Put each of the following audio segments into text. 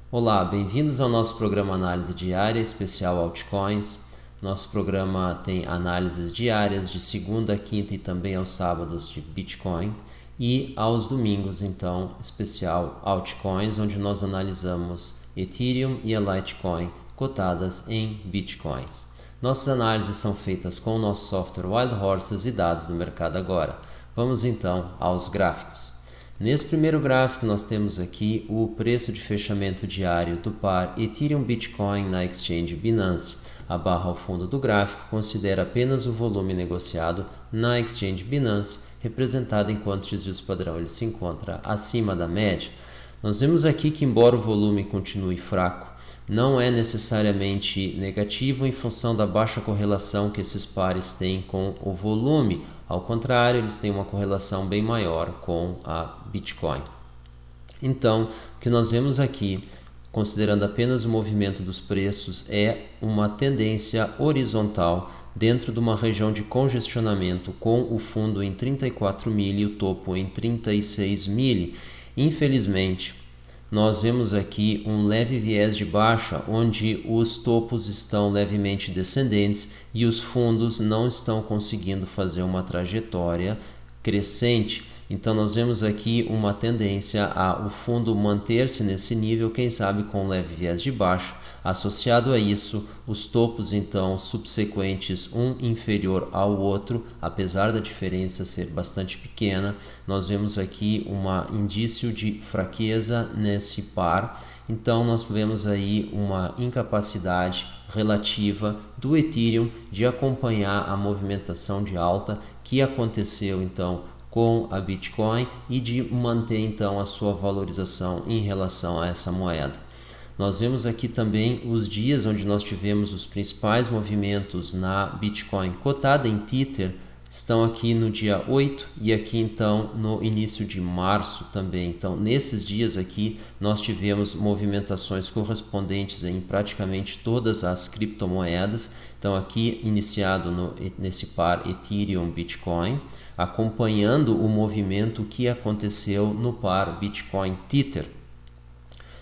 Olá, bem-vindos ao nosso programa Análise Diária Especial Altcoins. Nosso programa tem análises diárias de segunda a quinta e também aos sábados de Bitcoin e aos domingos, então, especial Altcoins, onde nós analisamos Ethereum e a Litecoin cotadas em Bitcoins. Nossas análises são feitas com o nosso software Wild Horses e dados do mercado agora. Vamos então aos gráficos. Nesse primeiro gráfico nós temos aqui o preço de fechamento diário do par Ethereum Bitcoin na exchange Binance. A barra ao fundo do gráfico considera apenas o volume negociado na exchange Binance, representado em quantos desvios padrão ele se encontra acima da média. Nós vemos aqui que, embora o volume continue fraco, não é necessariamente negativo em função da baixa correlação que esses pares têm com o volume. Ao contrário, eles têm uma correlação bem maior com a Bitcoin. Então, o que nós vemos aqui, considerando apenas o movimento dos preços, é uma tendência horizontal dentro de uma região de congestionamento com o fundo em 34 mil e o topo em 36 mil. Infelizmente, nós vemos aqui um leve viés de baixa, onde os topos estão levemente descendentes e os fundos não estão conseguindo fazer uma trajetória crescente. Então nós vemos aqui uma tendência a o fundo manter-se nesse nível, quem sabe com leve viés de baixa. Associado a isso, os topos então subsequentes, um inferior ao outro, apesar da diferença ser bastante pequena, nós vemos aqui um indício de fraqueza nesse par. Então nós vemos aí uma incapacidade relativa do Ethereum de acompanhar a movimentação de alta que aconteceu então com a Bitcoin e de manter então a sua valorização em relação a essa moeda. Nós vemos aqui também os dias onde nós tivemos os principais movimentos na Bitcoin cotada em Tether, estão aqui no dia 8 e aqui então no início de março também. Então nesses dias aqui nós tivemos movimentações correspondentes em praticamente todas as criptomoedas. Então aqui iniciado nesse par Ethereum Bitcoin, acompanhando o movimento que aconteceu no par Bitcoin Tether.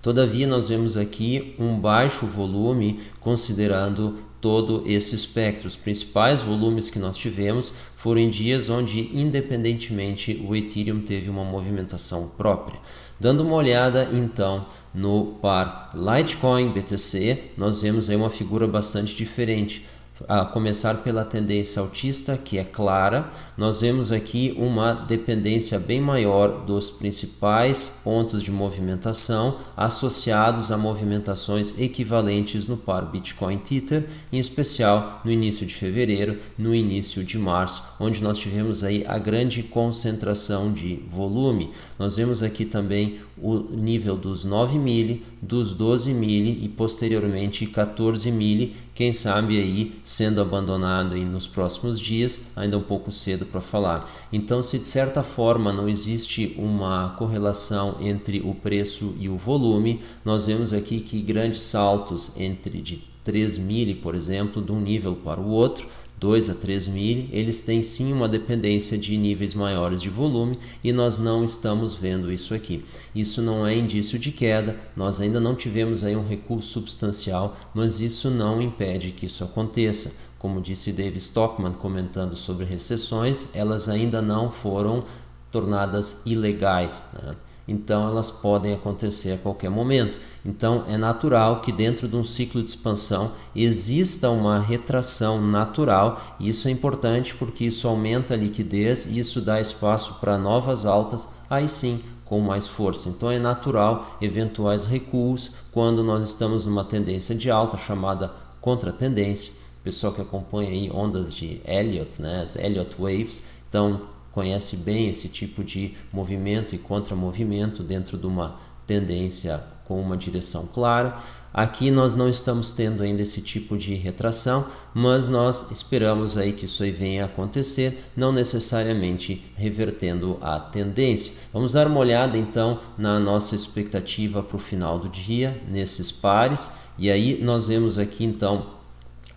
Todavia, nós vemos aqui um baixo volume considerando todo esse espectro. Os principais volumes que nós tivemos foram em dias onde, independentemente, o Ethereum teve uma movimentação própria. Dando uma olhada, então, no par Litecoin BTC, nós vemos aí uma figura bastante diferente. A começar pela tendência altista, que é clara, nós vemos aqui uma dependência bem maior dos principais pontos de movimentação associados a movimentações equivalentes no par Bitcoin Tether, em especial no início de fevereiro, no início de março, onde nós tivemos aí a grande concentração de volume. Nós vemos aqui também o nível dos 9 mil, dos 12 mil e posteriormente 14 mil, quem sabe aí sendo abandonado aí nos próximos dias, ainda um pouco cedo para falar. Então, se de certa forma não existe uma correlação entre o preço e o volume, nós vemos aqui que grandes saltos entre de 3 mil, por exemplo, de um nível para o outro, 2 a 3 mil, eles têm sim uma dependência de níveis maiores de volume e nós não estamos vendo isso aqui. Isso não é indício de queda, nós ainda não tivemos aí um recuo substancial, mas isso não impede que isso aconteça. Como disse Dave Stockman comentando sobre recessões, elas ainda não foram tornadas ilegais, né? Então elas podem acontecer a qualquer momento. Então é natural que dentro de um ciclo de expansão exista uma retração natural, e isso é importante porque isso aumenta a liquidez e isso dá espaço para novas altas, aí sim com mais força. Então é natural eventuais recuos quando nós estamos numa tendência de alta chamada contratendência. O pessoal que acompanha aí ondas de Elliott, né, as Elliott Waves, então conhece bem esse tipo de movimento e contramovimento dentro de uma tendência com uma direção clara. Aqui nós não estamos tendo ainda esse tipo de retração, mas nós esperamos aí que isso aí venha a acontecer, não necessariamente revertendo a tendência. Vamos dar uma olhada então na nossa expectativa para o final do dia, nesses pares, e aí nós vemos aqui então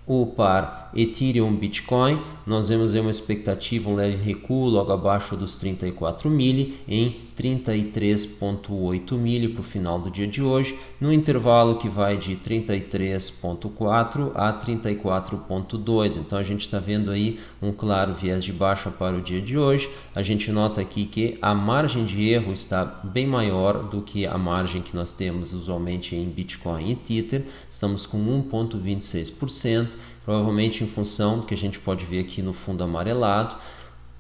o par Ethereum Bitcoin, nós vemos aí uma expectativa, um leve recuo logo abaixo dos 34 mil em 33,8 milho para o final do dia de hoje, no intervalo que vai de 33,4 a 34,2. Então a gente está vendo aí um claro viés de baixa para o dia de hoje. A gente nota aqui que a margem de erro está bem maior do que a margem que nós temos usualmente em Bitcoin e Tether. Estamos com 1,26%, provavelmente em função do que a gente pode ver aqui no fundo amarelado,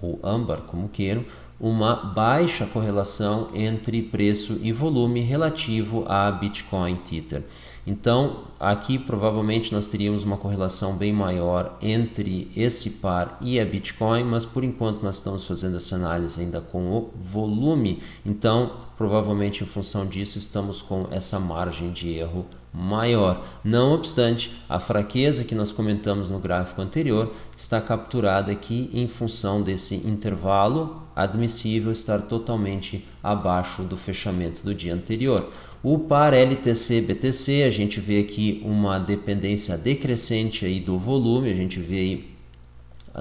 ou âmbar, como queiram, uma baixa correlação entre preço e volume relativo a Bitcoin Tether. Então, aqui provavelmente nós teríamos uma correlação bem maior entre esse par e a Bitcoin, mas por enquanto nós estamos fazendo essa análise ainda com o volume, então provavelmente em função disso estamos com essa margem de erro maior. Não obstante, a fraqueza que nós comentamos no gráfico anterior está capturada aqui em função desse intervalo admissível estar totalmente abaixo do fechamento do dia anterior. O par LTC-BTC, a gente vê aqui uma dependência decrescente aí do volume, a gente vê aí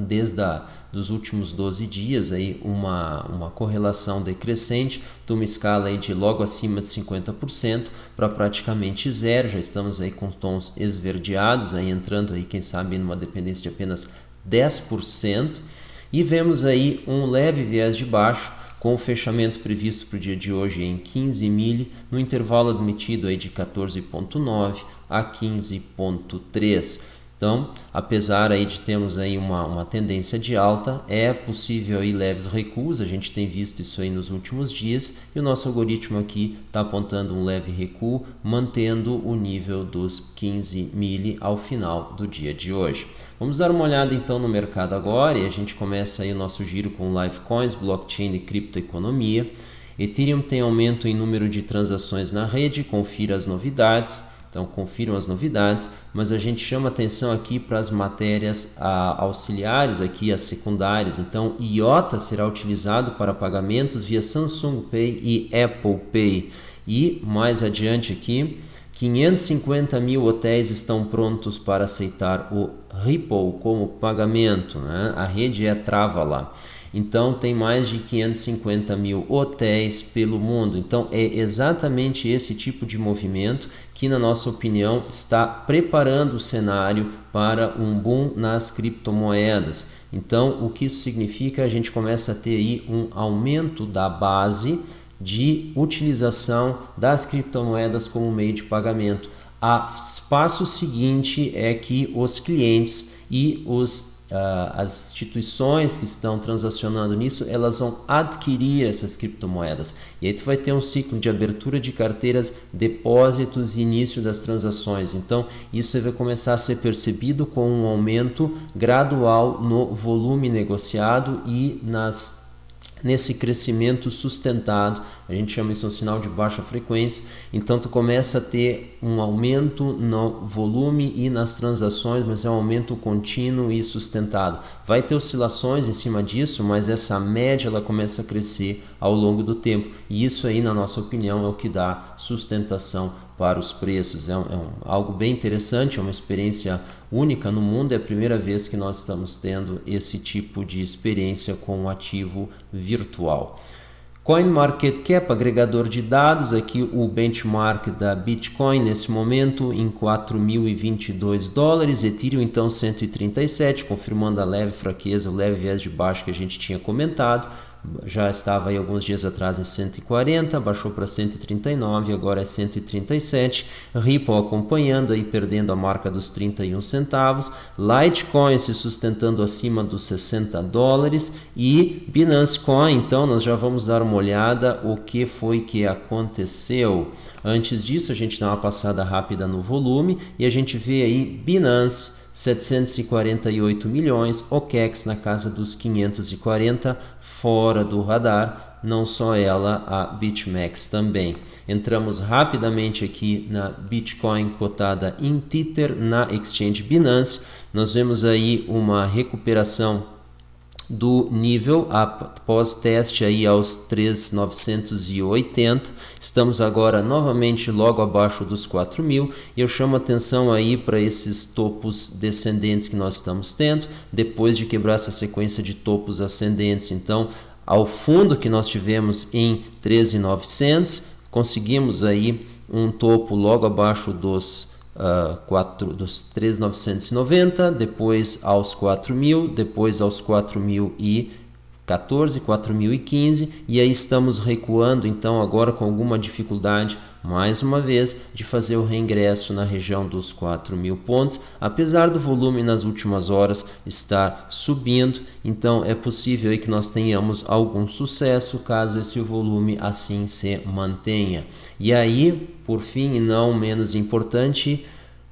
desde dos últimos 12 dias aí uma correlação decrescente de uma escala aí de logo acima de 50% para praticamente zero. Já estamos aí com tons esverdeados, aí entrando aí quem sabe numa dependência de apenas 10%, e vemos aí um leve viés de baixo com o fechamento previsto para o dia de hoje em 15 milho, no intervalo admitido aí de 14,9 a 15,3. Então, apesar aí de termos aí uma tendência de alta, é possível aí leves recuos, a gente tem visto isso aí nos últimos dias, e o nosso algoritmo aqui está apontando um leve recuo, mantendo o nível dos 15 milli ao final do dia de hoje. Vamos dar uma olhada então no mercado agora, e a gente começa aí o nosso giro com Livecoins, blockchain e criptoeconomia. Ethereum tem aumento em número de transações na rede, confira as novidades. Então, confiram as novidades, mas a gente chama atenção aqui para as matérias auxiliares, aqui as secundárias. Então, IOTA será utilizado para pagamentos via Samsung Pay e Apple Pay. E, mais adiante aqui, 550 mil hotéis estão prontos para aceitar o Ripple como pagamento, né? A rede é Travala. Então, tem mais de 550 mil hotéis pelo mundo. Então, é exatamente esse tipo de movimento que, na nossa opinião, está preparando o cenário para um boom nas criptomoedas. Então, o que isso significa? A gente começa a ter aí um aumento da base de utilização das criptomoedas como meio de pagamento. O passo seguinte é que os clientes e as instituições que estão transacionando nisso, elas vão adquirir essas criptomoedas. E aí tu vai ter um ciclo de abertura de carteiras, depósitos e início das transações. Então, isso vai começar a ser percebido com um aumento gradual no volume negociado e nesse crescimento sustentado. A gente chama isso um sinal de baixa frequência. Então tu começa a ter um aumento no volume e nas transações, mas é um aumento contínuo e sustentado. Vai ter oscilações em cima disso, mas essa média ela começa a crescer ao longo do tempo. E isso aí, na nossa opinião, é o que dá sustentação para os preços. Algo bem interessante, é uma experiência única no mundo, é a primeira vez que nós estamos tendo esse tipo de experiência com um ativo virtual. CoinMarketCap, agregador de dados, aqui o benchmark da Bitcoin nesse momento em $4.022, Ethereum então 137, confirmando a leve fraqueza, o leve viés de baixo que a gente tinha comentado. Já estava aí alguns dias atrás em 140, baixou para 139, agora é 137. Ripple acompanhando aí, perdendo a marca dos 31 centavos. Litecoin se sustentando acima dos $60 e Binance Coin. Então nós já vamos dar uma olhada o que foi que aconteceu. Antes disso, a gente dá uma passada rápida no volume e a gente vê aí Binance 748 milhões, OKEx na casa dos 540, fora do radar, não só ela, a BitMEX também. Entramos rapidamente aqui na Bitcoin cotada em Tether, na Exchange Binance. Nós vemos aí uma recuperação do nível após teste aí aos 3.980, estamos agora novamente logo abaixo dos 4.000 e eu chamo atenção aí para esses topos descendentes que nós estamos tendo depois de quebrar essa sequência de topos ascendentes. Então ao fundo que nós tivemos em 13.900, conseguimos aí um topo logo abaixo dos 3.990, depois aos 4.000, depois aos 4.014, 4.015, e aí estamos recuando então agora com alguma dificuldade mais uma vez de fazer o reingresso na região dos 4.000 pontos, apesar do volume nas últimas horas estar subindo. Então é possível aí que nós tenhamos algum sucesso caso esse volume assim se mantenha. E aí, por fim e não menos importante,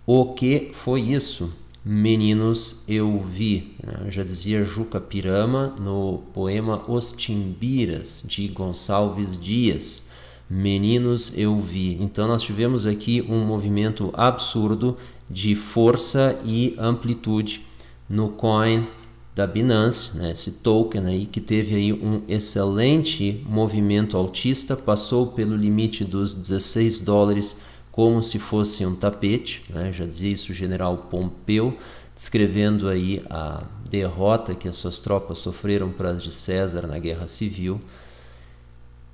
o que foi isso? Meninos, eu vi, já dizia Juca Pirama no poema Os Timbiras, de Gonçalves Dias. Meninos, eu vi. Então nós tivemos aqui um movimento absurdo de força e amplitude no coin da Binance, né, esse token aí que teve aí um excelente movimento altista, passou pelo limite dos 16 dólares como se fosse um tapete, né? Já dizia isso o general Pompeu, descrevendo aí a derrota que as suas tropas sofreram para as de César na Guerra Civil.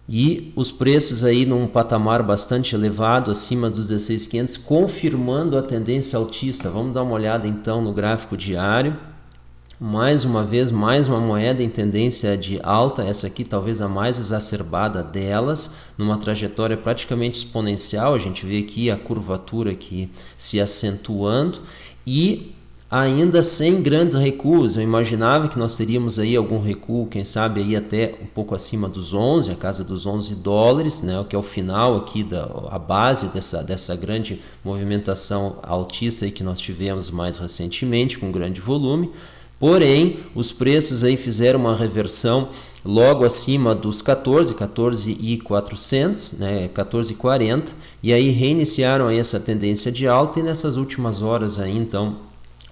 E os preços aí num patamar bastante elevado, acima dos 16.500, confirmando a tendência altista. Vamos dar uma olhada então no gráfico diário. Mais uma vez, mais uma moeda em tendência de alta, essa aqui talvez a mais exacerbada delas, numa trajetória praticamente exponencial. A gente vê aqui a curvatura aqui se acentuando e ainda sem grandes recuos. Eu imaginava que nós teríamos aí algum recuo, quem sabe aí até um pouco acima dos 11, a casa dos 11 dólares, né, que é o final aqui, a base dessa grande movimentação altista aí que nós tivemos mais recentemente, com grande volume. Porém, os preços aí fizeram uma reversão logo acima dos 14.400, né, 14.40, e aí reiniciaram aí essa tendência de alta, e nessas últimas horas aí, então,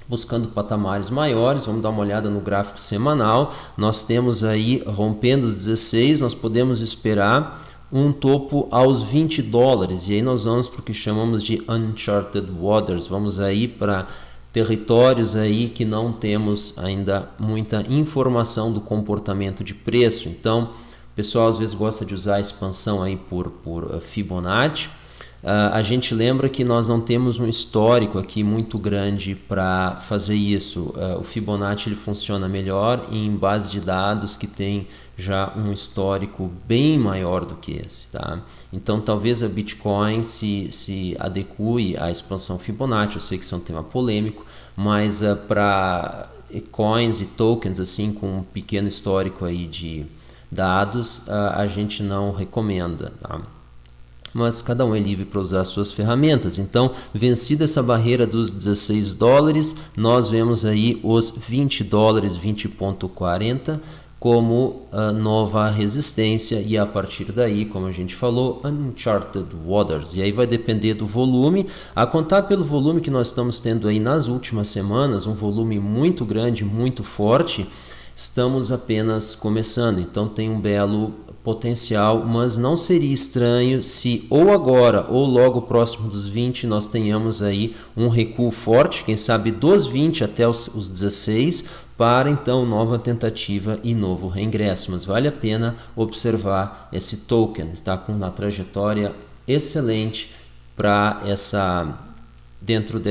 buscando patamares maiores. Vamos dar uma olhada no gráfico semanal. Nós temos aí, rompendo os 16, nós podemos esperar um topo aos 20 dólares, e aí nós vamos para o que chamamos de Uncharted Waters. Vamos aí para territórios aí que não temos ainda muita informação do comportamento de preço. Então, o pessoal às vezes gosta de usar a expansão aí por Fibonacci. A gente lembra que nós não temos um histórico aqui muito grande para fazer isso. O Fibonacci ele funciona melhor em base de dados que tem já um histórico bem maior do que esse, tá? Então talvez a Bitcoin se adeque à expansão Fibonacci. Eu sei que isso é um tema polêmico, mas para coins e tokens assim com um pequeno histórico aí de dados, a gente não recomenda, tá? Mas cada um é livre para usar as suas ferramentas. Então, vencida essa barreira dos 16 dólares, nós vemos aí os 20 dólares, 20,40 como nova resistência, e a partir daí, como a gente falou, Uncharted Waters. E aí vai depender do volume, a contar pelo volume que nós estamos tendo aí nas últimas semanas, um volume muito grande, muito forte. Estamos apenas começando, então tem um belo potencial, mas não seria estranho se ou agora ou logo próximo dos 20 nós tenhamos aí um recuo forte, quem sabe dos 20 até os 16, para então nova tentativa e novo reingresso. Mas vale a pena observar esse token, está com uma trajetória excelente para dentro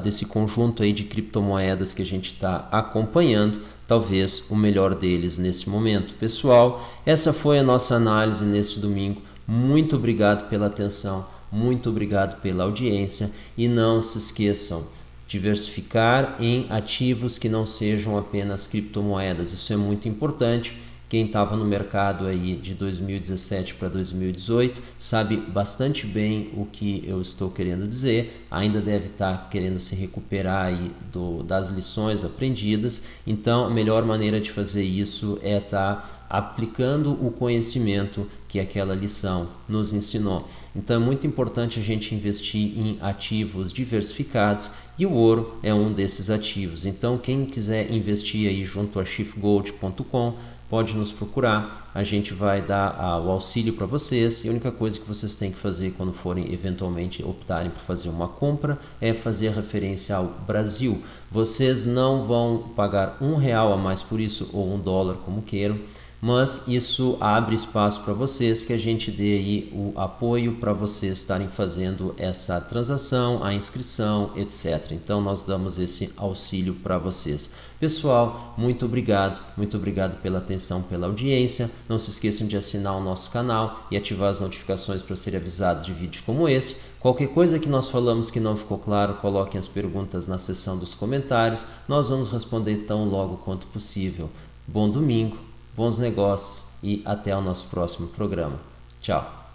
desse conjunto aí de criptomoedas que a gente está acompanhando, talvez o melhor deles nesse momento. Pessoal, essa foi a nossa análise nesse domingo. Muito obrigado pela atenção, muito obrigado pela audiência, e não se esqueçam, diversificar em ativos que não sejam apenas criptomoedas. Isso é muito importante. Quem estava no mercado aí de 2017 para 2018 sabe bastante bem o que eu estou querendo dizer. Ainda deve estar querendo se recuperar aí das lições aprendidas. Então, a melhor maneira de fazer isso é estar aplicando o conhecimento que aquela lição nos ensinou. Então, é muito importante a gente investir em ativos diversificados, e o ouro é um desses ativos. Então, quem quiser investir aí junto a shiftgold.com, pode nos procurar, a gente vai dar o auxílio para vocês, e a única coisa que vocês têm que fazer quando forem eventualmente optarem por fazer uma compra é fazer referência ao Brasil. Vocês não vão pagar R$1 a mais por isso, ou $1, como queiram. mas isso abre espaço para vocês, que a gente dê aí o apoio para vocês estarem fazendo essa transação, a inscrição, etc. Então nós damos esse auxílio para vocês. Pessoal, muito obrigado pela atenção, pela audiência. Não se esqueçam de assinar o nosso canal e ativar as notificações para serem avisados de vídeos como esse. Qualquer coisa que nós falamos que não ficou claro, coloquem as perguntas na seção dos comentários. Nós vamos responder tão logo quanto possível. Bom domingo, bons negócios e até o nosso próximo programa. Tchau!